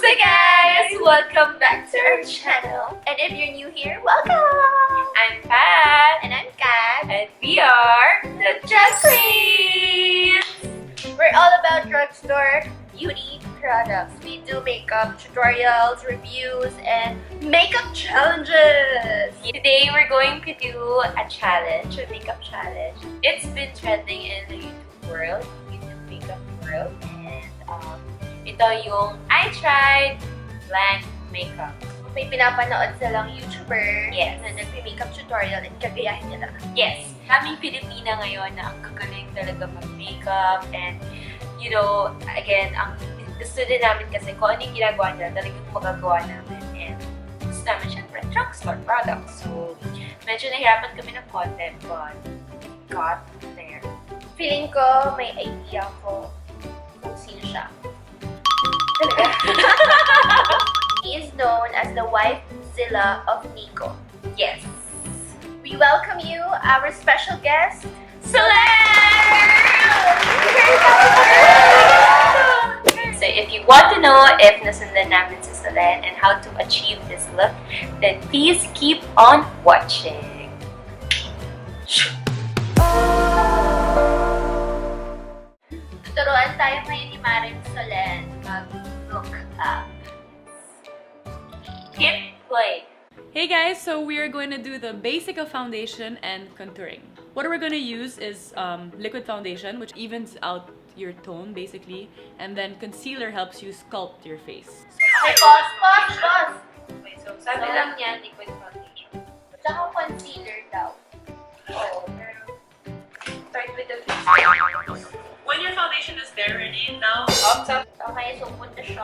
Hi guys! Welcome back to our channel. And if you're new here, welcome! I'm Pat. And I'm Kat. And we are the Drug Queens! We're all about drugstore beauty products. We do makeup tutorials, reviews, and makeup challenges. Today we're going to do a challenge, a makeup challenge. It's been trending in the YouTube world, YouTube makeup world, and ito yung I tried blank makeup. May pinapanood silang YouTuber na nagpi-makeup tutorial at kagayahin nila. Yes, kaming Pilipina ngayon na ang gagaling talaga mag-makeup and you know, again, ang gusto din namin kasi kung ano yung ginagawa nila, talagang magagawa namin. And gusto namin syempre, drugstore products. So, medyo nahirapan kami ng content but got there. Feeling ko may idea ko kung sino siya. He is known as the wifezilla of Nico. Yes. We welcome you, our special guest, Solenn! So if you want to know if nasundan namin si Solenn and how to achieve this look, then please keep on watching. Tuturuan tayo ngayon ni Maring Solenn mag-look up. Hit play! Hey guys, so we are going to do the basic of foundation and contouring. What we're going to use is liquid foundation, which evens out your tone basically, and then concealer helps you sculpt your face. Okay, pause! Wait, so sabi lang niya liquid foundation. Tsaka concealer daw. Oh, pero start with the face. When your foundation is there ready, now Okay, so foundation.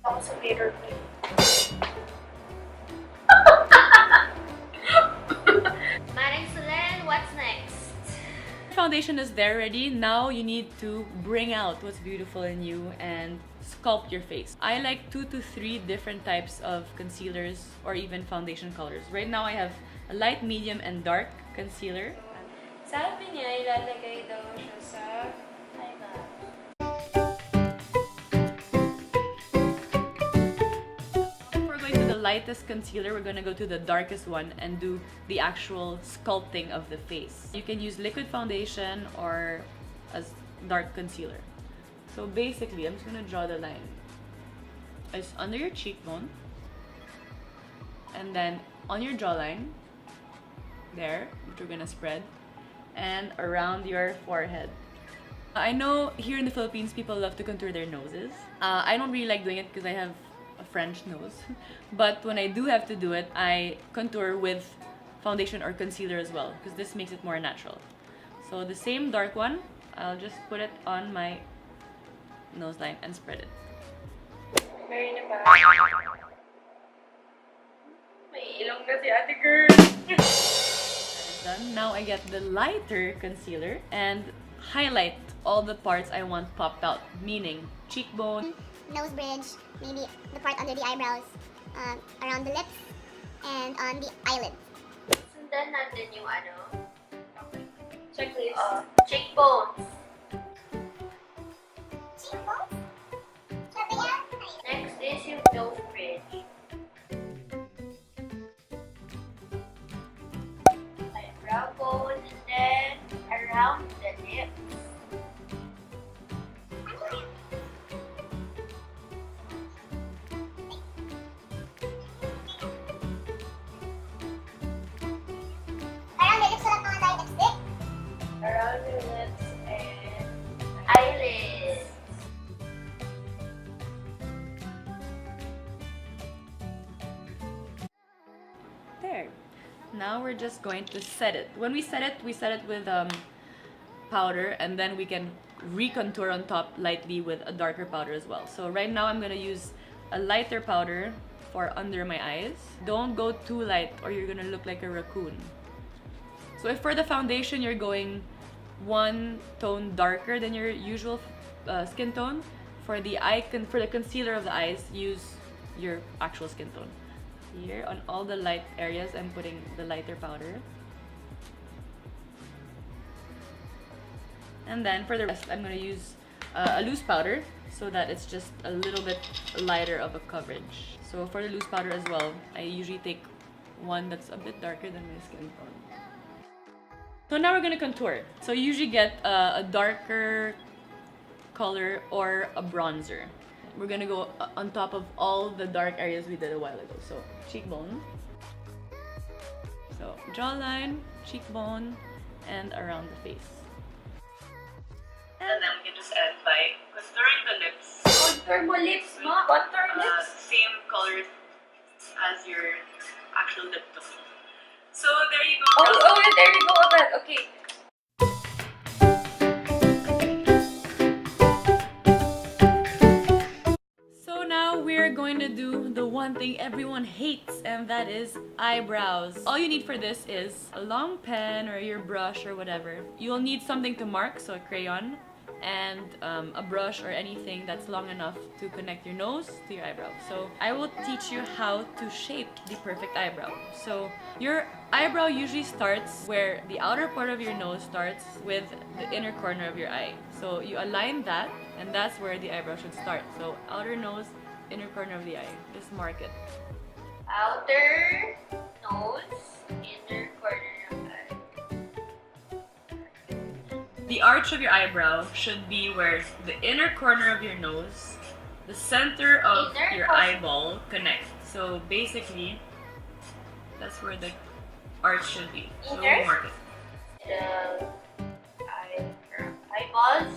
Ako sa glitter queen. Maring Solenn, what's next? foundation is there ready, now you need to bring out what's beautiful in you and sculpt your face. I like 2 to 3 different types of concealers or even foundation colors. Right now I have a light, medium, and dark concealer. Sabi niya, ilalagay daw siya sa eyebrow. If we're going to the lightest concealer, we're going to go to the darkest one and do the actual sculpting of the face. You can use liquid foundation or a dark concealer. So basically, I'm just going to draw the line. It's under your cheekbone and then on your jawline, there, which we're going to spread, and around your forehead. I know here in the Philippines, people love to contour their noses. I don't really like doing it because I have a French nose. But when I do have to do it, I contour with foundation or concealer as well because this makes it more natural. So the same dark one, I'll just put it on my nose line and spread it. Very na ba? May ilong na si ate girl. Done. Now I get the lighter concealer and highlight all the parts I want popped out, meaning cheekbone, nose bridge, maybe the part under the eyebrows, around the lips, and on the eyelids. Sundan natin yung ano? Checklist. Cheekbones. Cheekbones? Sabi yan? Next is yung nose bridge. Eyebrow bone and then around the lips. Around the lips, wala pa nga tayo lipstick. Around the lips and eyelids. there. Now we're just going to set it. When we set it with powder, and then we can recontour on top lightly with a darker powder as well. So right now I'm gonna use a lighter powder for under my eyes. Don't go too light or you're gonna look like a raccoon. So if for the foundation you're going one tone darker than your usual skin tone, for the concealer of the eyes, use your actual skin tone. Here on all the light areas, I'm putting the lighter powder. And then for the rest, I'm going to use a loose powder so that it's just a little bit lighter of a coverage. So for the loose powder as well, I usually take one that's a bit darker than my skin tone. So now we're going to contour. So you usually get a darker color or a bronzer. We're going to go on top of all the dark areas we did a while ago. So cheekbone. So jawline, cheekbone, and around the face. And then we can just end by contouring the lips. Contour mo lips, ma. Contour lips. Same color as your actual lip tone. So there you go. Oh, there you go. Okay. So now we're going to do the one thing everyone hates, and that is eyebrows. All you need for this is a long pen or your brush or whatever. You'll need something to mark, so a crayon, and a brush or anything that's long enough to connect your nose to your eyebrow. So I will teach you how to shape the perfect eyebrow. So your eyebrow usually starts where the outer part of your nose starts with the inner corner of your eye. So you align that, and that's where the eyebrow should start. So outer nose, inner corner of the eye. Just mark it. Outer nose, inner corner of eye. The arch of your eyebrow should be where the inner corner of your nose, the center of your eyeball connect. So basically, that's where the arch should be. So we'll mark it. The eyeballs.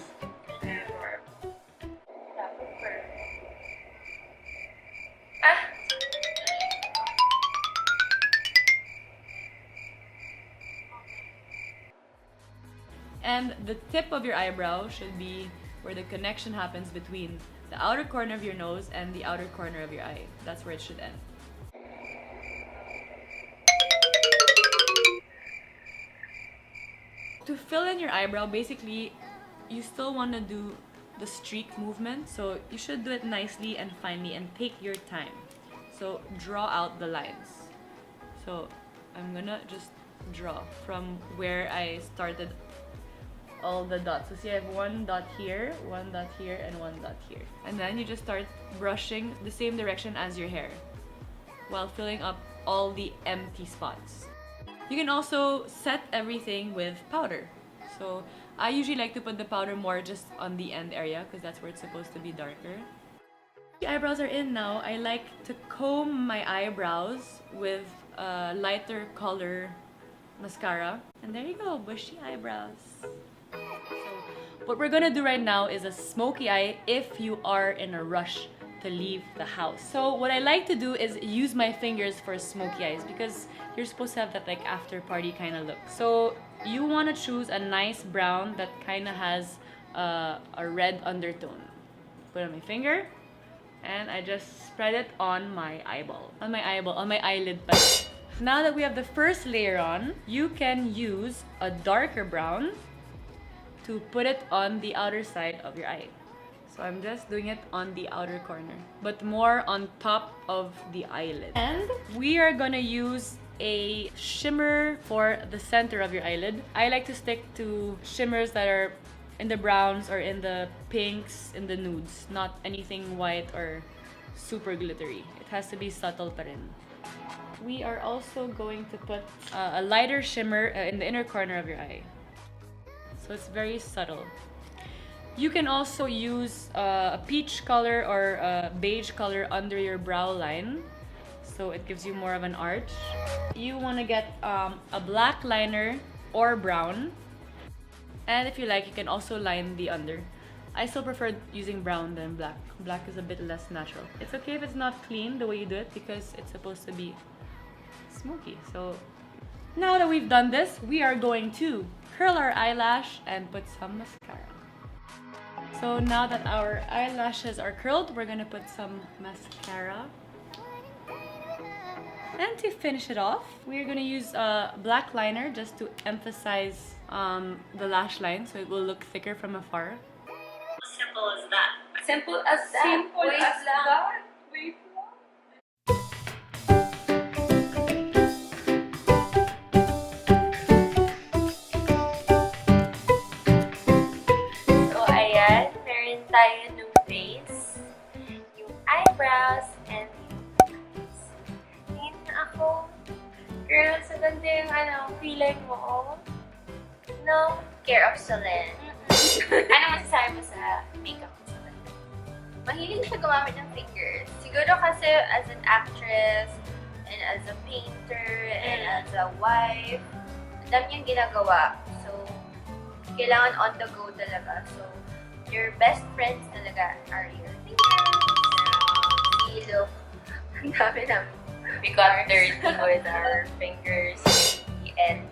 And the tip of your eyebrow should be where the connection happens between the outer corner of your nose and the outer corner of your eye. That's where it should end. To fill in your eyebrow, basically, you still want to do the streak movement. So you should do it nicely and finely and take your time. So draw out the lines. So I'm gonna just draw from where I started all the dots. So see, I have one dot here, and one dot here. And then you just start brushing the same direction as your hair while filling up all the empty spots. You can also set everything with powder. So I usually like to put the powder more just on the end area because that's where it's supposed to be darker. The eyebrows are in now. I like to comb my eyebrows with a lighter color mascara. And there you go, bushy eyebrows. So what we're gonna do right now is a smoky eye if you are in a rush to leave the house. So what I like to do is use my fingers for smoky eyes because you're supposed to have that like after party kind of look. So you want to choose a nice brown that kind of has a red undertone. Put it on my finger and I just spread it on my eyeball. On my eyelid. Now that we have the first layer on, you can use a darker brown to put it on the outer side of your eye. So I'm just doing it on the outer corner, but more on top of the eyelid. And we are gonna use a shimmer for the center of your eyelid. I like to stick to shimmers that are in the browns or in the pinks, in the nudes, not anything white or super glittery. It has to be subtle pa rin. We are also going to put a lighter shimmer in the inner corner of your eye. So it's very subtle. You can also use a peach color or a beige color under your brow line. So it gives you more of an arch. You want to get a black liner or brown. And if you like, you can also line the under. I still prefer using brown than black. Black is a bit less natural. It's okay if it's not clean the way you do it because it's supposed to be smoky. So now that we've done this, we are going to curl our eyelash and put some mascara. So now that our eyelashes are curled, we're gonna put some mascara. And to finish it off, we're gonna use a black liner just to emphasize the lash line so it will look thicker from afar. Simple as that. Simple as that. Simple as that. Wait. tayo ng face, yung eyebrows, and yung eyes. Tingin na ako. Girl, sa ganda yung feeling mo, oh. No? Care of Solenn. Ano masasabi mo sa makeup mo, Solenn? Mahilig siya gumamit ng fingers. Siguro kasi as an actress, and as a painter, and as a wife, ang dami niyang ginagawa. So, kailangan on the go talaga. So, your best friends talaga are your fingers. See, look. Ang dami namin. We got dirty with our fingers. And,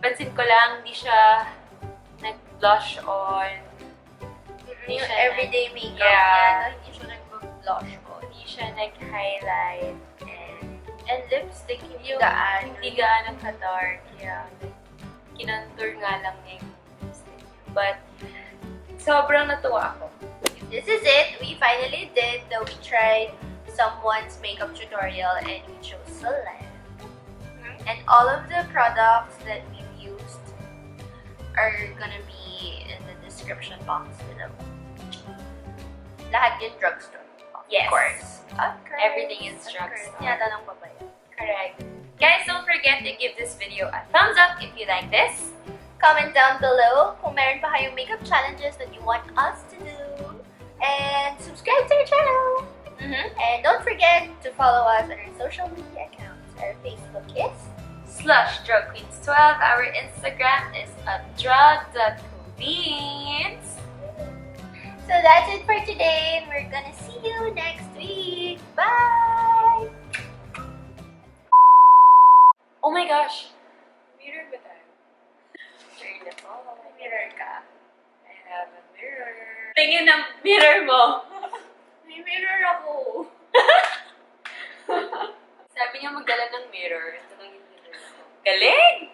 pansin ko lang, hindi siya nag-blush on. Yung everyday makeup niya, hindi siya nag-blush on. Hindi siya nag-highlight. And lipstick, hindi gaano ka-dark. Yeah, kinontour nga lang niya yung lipstick. But, sobrang natuwa ako. This is it. We finally did. We tried someone's makeup tutorial and we chose Solenn. And all of the products that we've used are gonna be in the description box below. Lahat yung drugstore. Yes. Of course. Everything is drugstore. Tinatanong pa ba yun? Correct. Guys, don't forget to give this video a thumbs up if you like this. Comment down below kung meron pa kayong makeup challenges that you want us to do. And subscribe to our channel. And don't forget to follow us on our social media accounts. Our Facebook is /drugqueens12. Our Instagram is @drug.queens. So that's it for today, and we're gonna see you next week. Bye! Oh my gosh! Mirror ba tayo? Mirror na po. Mirror ka. I have a mirror. Tingin ng mirror mo. May mirror ako. Sabi niya magdala ng mirror. Ito lang yung mirror ko. Galing!